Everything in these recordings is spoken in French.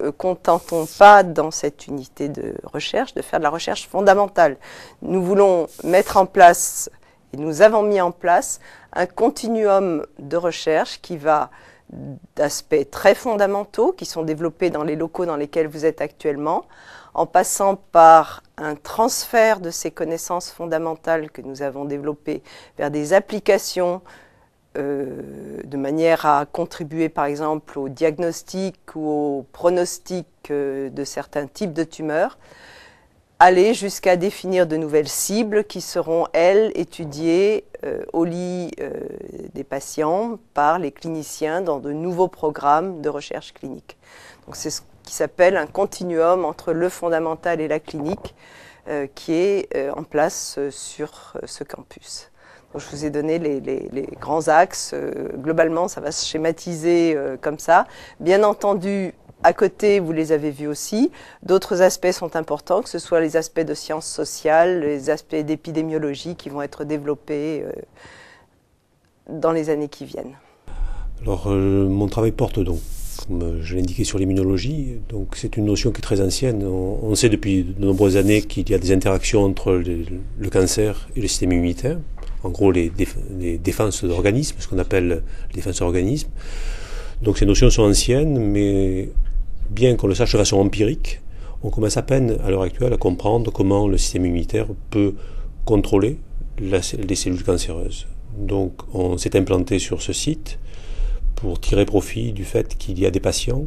contentons pas dans cette unité de recherche de faire de la recherche fondamentale. Nous voulons mettre en place, et nous avons mis en place, un continuum de recherche qui va d'aspects très fondamentaux, qui sont développés dans les locaux dans lesquels vous êtes actuellement, en passant par un transfert de ces connaissances fondamentales que nous avons développées vers des applications de manière à contribuer par exemple au diagnostic ou au pronostic de certains types de tumeurs, aller jusqu'à définir de nouvelles cibles qui seront, elles, étudiées au lit des patients par les cliniciens dans de nouveaux programmes de recherche clinique. Donc c'est ce qui s'appelle un continuum entre le fondamental et la clinique qui est en place sur ce campus. Donc, je vous ai donné les grands axes. Globalement, ça va se schématiser comme ça. Bien entendu, à côté, vous les avez vus aussi. D'autres aspects sont importants, que ce soit les aspects de sciences sociales, les aspects d'épidémiologie qui vont être développés dans les années qui viennent. Alors, mon travail porte donc, comme je l'ai indiqué, sur l'immunologie. Donc, c'est une notion qui est très ancienne. On sait depuis de nombreuses années qu'il y a des interactions entre le cancer et le système immunitaire. En gros, les défenses d'organismes, ce qu'on appelle les défenses d'organismes. Donc, ces notions sont anciennes, mais bien qu'on le sache de façon empirique, on commence à peine, à l'heure actuelle, à comprendre comment le système immunitaire peut contrôler les cellules cancéreuses. Donc, on s'est implanté sur ce site pour tirer profit du fait qu'il y a des patients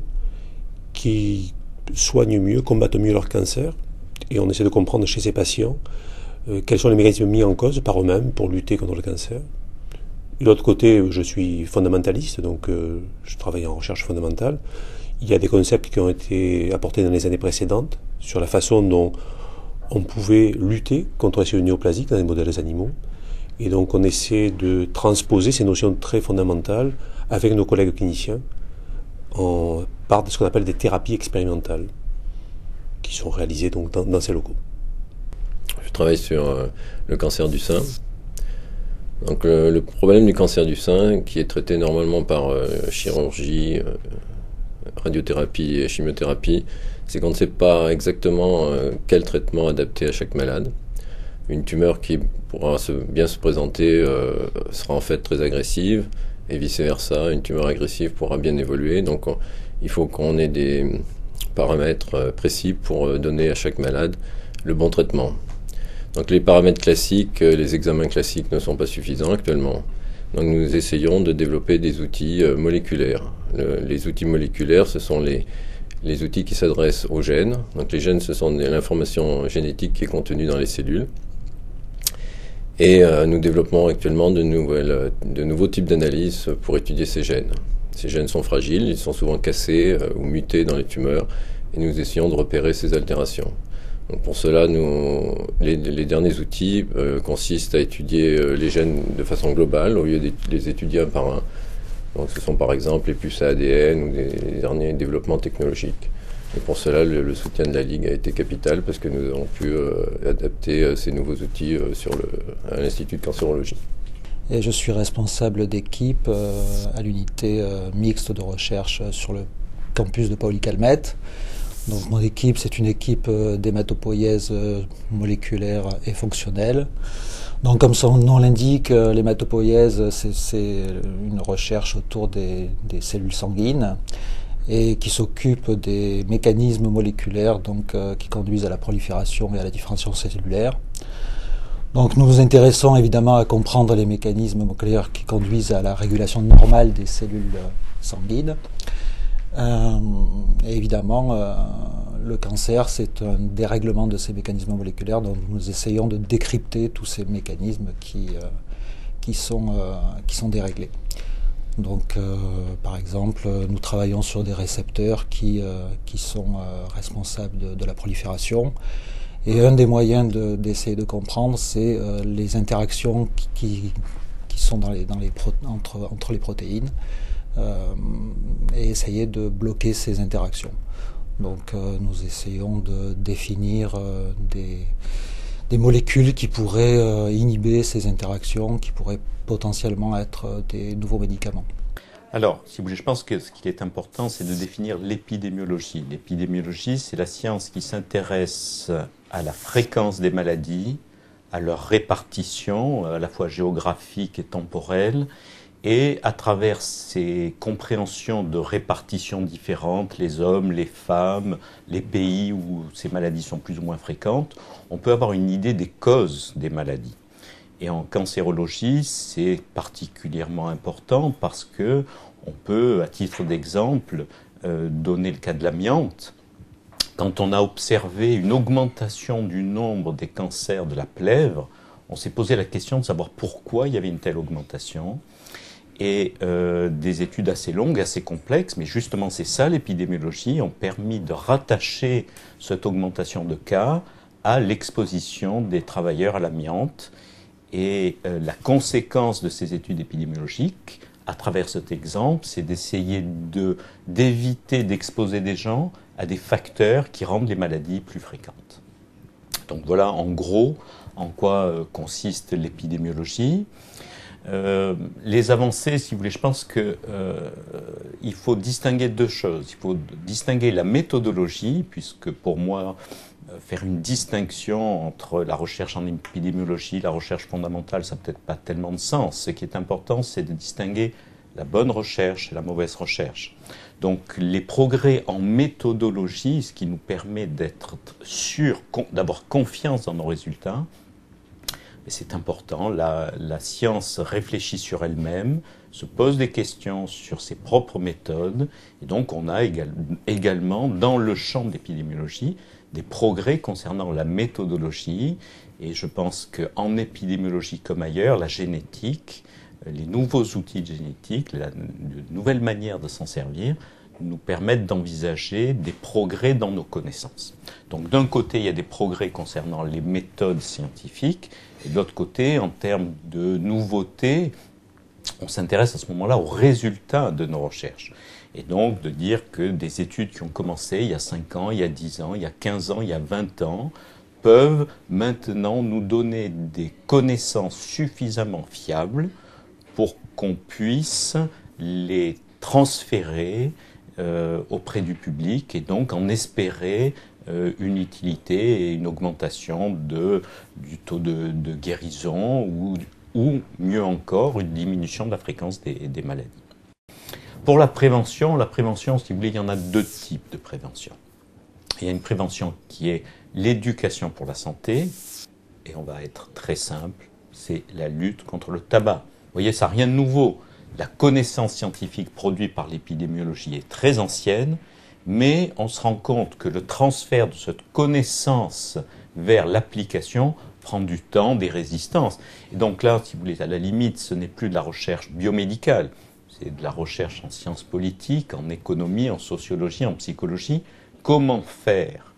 qui soignent mieux, combattent mieux leur cancer, et on essaie de comprendre chez ces patients quels sont les mécanismes mis en cause par eux-mêmes pour lutter contre le cancer. De l'autre côté, je suis fondamentaliste, donc je travaille en recherche fondamentale. Il y a des concepts qui ont été apportés dans les années précédentes sur la façon dont on pouvait lutter contre les cellules néoplasiques dans les modèles animaux. Et donc on essaie de transposer ces notions très fondamentales avec nos collègues cliniciens par ce qu'on appelle des thérapies expérimentales qui sont réalisées donc dans ces locaux. Je travaille sur le cancer du sein. Donc le problème du cancer du sein, qui est traité normalement par chirurgie, radiothérapie et chimiothérapie, c'est qu'on ne sait pas exactement quel traitement adapter à chaque malade. Une tumeur qui pourra bien se présenter sera en fait très agressive, et vice-versa, une tumeur agressive pourra bien évoluer. Donc il faut qu'on ait des paramètres précis pour donner à chaque malade le bon traitement. Donc les paramètres classiques, les examens classiques ne sont pas suffisants actuellement. Donc nous essayons de développer des outils moléculaires. Les outils moléculaires, ce sont les outils qui s'adressent aux gènes. Donc les gènes, ce sont l'information génétique qui est contenue dans les cellules. Et nous développons actuellement de nouveaux types d'analyses pour étudier ces gènes. Ces gènes sont fragiles, ils sont souvent cassés ou mutés dans les tumeurs, et nous essayons de repérer ces altérations. Donc pour cela, les derniers outils consistent à étudier les gènes de façon globale au lieu de les étudier un par un. Donc ce sont par exemple les puces à ADN ou les derniers développements technologiques. Et pour cela, le soutien de la Ligue a été capital parce que nous avons pu adapter ces nouveaux outils à l'Institut de cancérologie. Et je suis responsable d'équipe à l'unité mixte de recherche sur le campus de Paoli-Calmettes. Donc mon équipe, c'est une équipe d'hématopoïèse moléculaire et fonctionnelle. Donc comme son nom l'indique, l'hématopoïèse, c'est une recherche autour des cellules sanguines et qui s'occupe des mécanismes moléculaires qui conduisent à la prolifération et à la différenciation cellulaire. Donc nous nous intéressons évidemment à comprendre les mécanismes moléculaires qui conduisent à la régulation normale des cellules sanguines. Et évidemment, le cancer, c'est un dérèglement de ces mécanismes moléculaires, donc nous essayons de décrypter tous ces mécanismes qui sont déréglés. Donc, par exemple, nous travaillons sur des récepteurs qui sont responsables de la prolifération. Et un des moyens d'essayer de comprendre, c'est les interactions qui sont entre les protéines. Et essayer de bloquer ces interactions. Donc nous essayons de définir des molécules qui pourraient inhiber ces interactions, qui pourraient potentiellement être des nouveaux médicaments. Alors, si vous voulez, je pense que ce qui est important, c'est de définir l'épidémiologie. L'épidémiologie, c'est la science qui s'intéresse à la fréquence des maladies, à leur répartition, à la fois géographique et temporelle, et à travers ces compréhensions de répartition différentes, les hommes, les femmes, les pays où ces maladies sont plus ou moins fréquentes, on peut avoir une idée des causes des maladies. Et en cancérologie, c'est particulièrement important parce que on peut, à titre d'exemple, donner le cas de l'amiante. Quand on a observé une augmentation du nombre des cancers de la plèvre, on s'est posé la question de savoir pourquoi il y avait une telle augmentation. Et des études assez longues, assez complexes, mais justement c'est ça l'épidémiologie, ont permis de rattacher cette augmentation de cas à l'exposition des travailleurs à l'amiante. Et la conséquence de ces études épidémiologiques, à travers cet exemple, c'est d'essayer d'éviter d'exposer des gens à des facteurs qui rendent les maladies plus fréquentes. Donc voilà en gros en quoi consiste l'épidémiologie. Les avancées, si vous voulez, je pense qu'il faut distinguer deux choses. Il faut distinguer la méthodologie, puisque pour moi, faire une distinction entre la recherche en épidémiologie, la recherche fondamentale, ça n'a peut-être pas tellement de sens. Ce qui est important, c'est de distinguer la bonne recherche et la mauvaise recherche. Donc les progrès en méthodologie, ce qui nous permet d'être sûr, d'avoir confiance dans nos résultats, et c'est important, la science réfléchit sur elle-même, se pose des questions sur ses propres méthodes, et donc on a également dans le champ de l'épidémiologie des progrès concernant la méthodologie, et je pense qu'en épidémiologie comme ailleurs, la génétique, les nouveaux outils de génétique, de nouvelles manières de s'en servir, nous permettent d'envisager des progrès dans nos connaissances. Donc d'un côté, il y a des progrès concernant les méthodes scientifiques, et de l'autre côté, en termes de nouveautés, on s'intéresse à ce moment-là aux résultats de nos recherches. Et donc de dire que des études qui ont commencé il y a 5 ans, il y a 10 ans, il y a 15 ans, il y a 20 ans, peuvent maintenant nous donner des connaissances suffisamment fiables pour qu'on puisse les transférer auprès du public et donc en espérer une utilité et une augmentation du taux de guérison ou mieux encore une diminution de la fréquence des maladies. Pour la prévention, si vous voulez, il y en a 2 types de prévention. Il y a une prévention qui est l'éducation pour la santé, et on va être très simple, c'est la lutte contre le tabac. Vous voyez, ça n'a rien de nouveau. La connaissance scientifique produite par l'épidémiologie est très ancienne, mais on se rend compte que le transfert de cette connaissance vers l'application prend du temps, des résistances. Et donc là, si vous voulez, à la limite, ce n'est plus de la recherche biomédicale, c'est de la recherche en sciences politiques, en économie, en sociologie, en psychologie. Comment faire,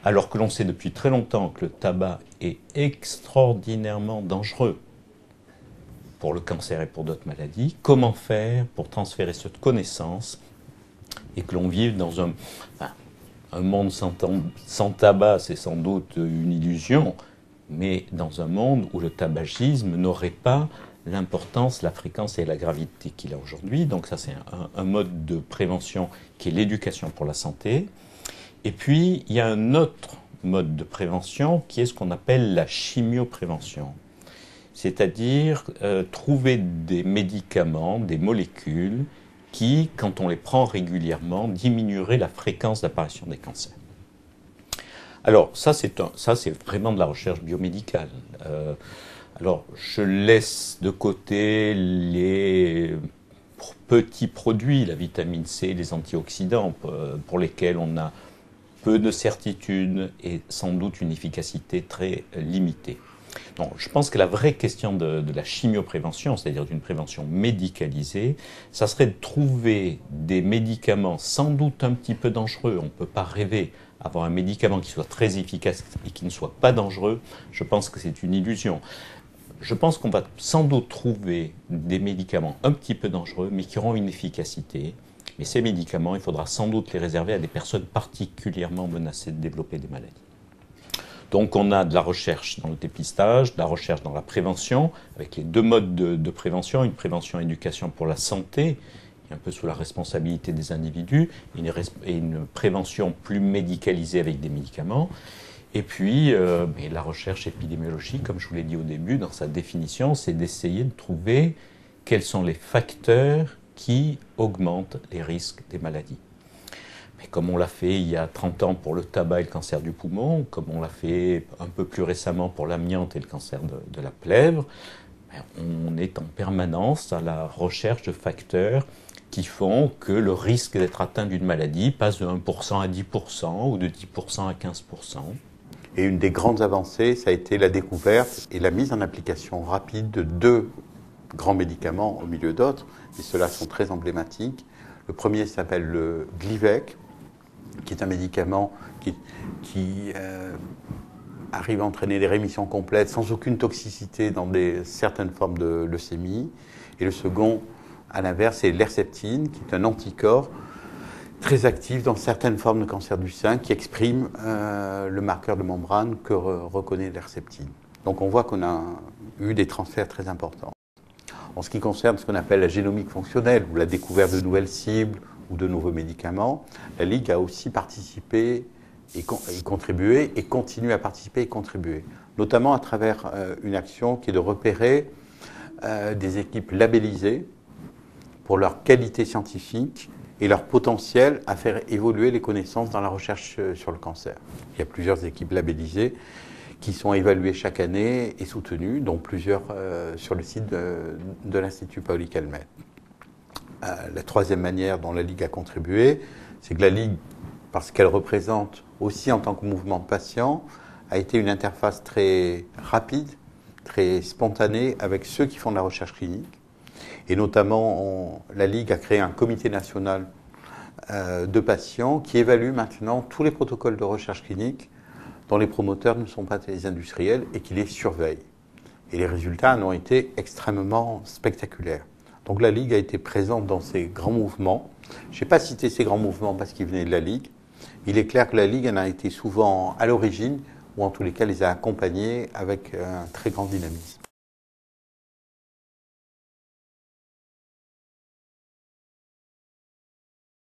alors que l'on sait depuis très longtemps que le tabac est extraordinairement dangereux pour le cancer et pour d'autres maladies, comment faire pour transférer cette connaissance et que l'on vive dans un monde sans tabac, c'est sans doute une illusion, mais dans un monde où le tabagisme n'aurait pas l'importance, la fréquence et la gravité qu'il a aujourd'hui. Donc ça, c'est un mode de prévention qui est l'éducation pour la santé. Et puis, il y a un autre mode de prévention qui est ce qu'on appelle la chimioprévention. C'est-à-dire trouver des médicaments, des molécules qui, quand on les prend régulièrement, diminueraient la fréquence d'apparition des cancers. Alors, ça c'est vraiment de la recherche biomédicale. Alors, je laisse de côté les petits produits, la vitamine C, les antioxydants, pour lesquels on a peu de certitude et sans doute une efficacité très limitée. Donc, je pense que la vraie question de la chimioprévention, c'est-à-dire d'une prévention médicalisée, ça serait de trouver des médicaments sans doute un petit peu dangereux. On ne peut pas rêver avoir un médicament qui soit très efficace et qui ne soit pas dangereux. Je pense que c'est une illusion. Je pense qu'on va sans doute trouver des médicaments un petit peu dangereux, mais qui auront une efficacité. Mais ces médicaments, il faudra sans doute les réserver à des personnes particulièrement menacées de développer des maladies. Donc on a de la recherche dans le dépistage, de la recherche dans la prévention, avec les 2 modes de prévention, une prévention éducation pour la santé, un peu sous la responsabilité des individus, et une prévention plus médicalisée avec des médicaments. Et puis, la recherche épidémiologique, comme je vous l'ai dit au début, dans sa définition, c'est d'essayer de trouver quels sont les facteurs qui augmentent les risques des maladies. Mais comme on l'a fait il y a 30 ans pour le tabac et le cancer du poumon, comme on l'a fait un peu plus récemment pour l'amiante et le cancer de la plèvre, on est en permanence à la recherche de facteurs qui font que le risque d'être atteint d'une maladie passe de 1% à 10% ou de 10% à 15%. Et une des grandes avancées, ça a été la découverte et la mise en application rapide de 2 grands médicaments au milieu d'autres, et ceux-là sont très emblématiques. Le premier s'appelle le Glivec, qui est un médicament qui arrive à entraîner des rémissions complètes sans aucune toxicité dans certaines formes de leucémie. Et le second, à l'inverse, c'est l'Herceptine, qui est un anticorps très actif dans certaines formes de cancer du sein, qui exprime le marqueur de membrane que reconnaît l'Herceptine. Donc on voit qu'on a eu des transferts très importants. En ce qui concerne ce qu'on appelle la génomique fonctionnelle, ou la découverte de nouvelles cibles ou de nouveaux médicaments, la Ligue a aussi participé et contribué, et continue à participer et contribuer, notamment à travers une action qui est de repérer des équipes labellisées pour leur qualité scientifique et leur potentiel à faire évoluer les connaissances dans la recherche sur le cancer. Il y a plusieurs équipes labellisées qui sont évaluées chaque année et soutenues, dont plusieurs sur le site de l'Institut Paoli-Calmette. La troisième manière dont la Ligue a contribué, c'est que la Ligue, parce qu'elle représente aussi en tant que mouvement de patients, a été une interface très rapide, très spontanée avec ceux qui font de la recherche clinique. Et notamment, la Ligue a créé un comité national de patients qui évalue maintenant tous les protocoles de recherche clinique dont les promoteurs ne sont pas les industriels et qui les surveillent. Et les résultats en ont été extrêmement spectaculaires. Donc la Ligue a été présente dans ces grands mouvements. Je n'ai pas cité ces grands mouvements parce qu'ils venaient de la Ligue. Il est clair que la Ligue en a été souvent à l'origine, ou en tous les cas les a accompagnés avec un très grand dynamisme.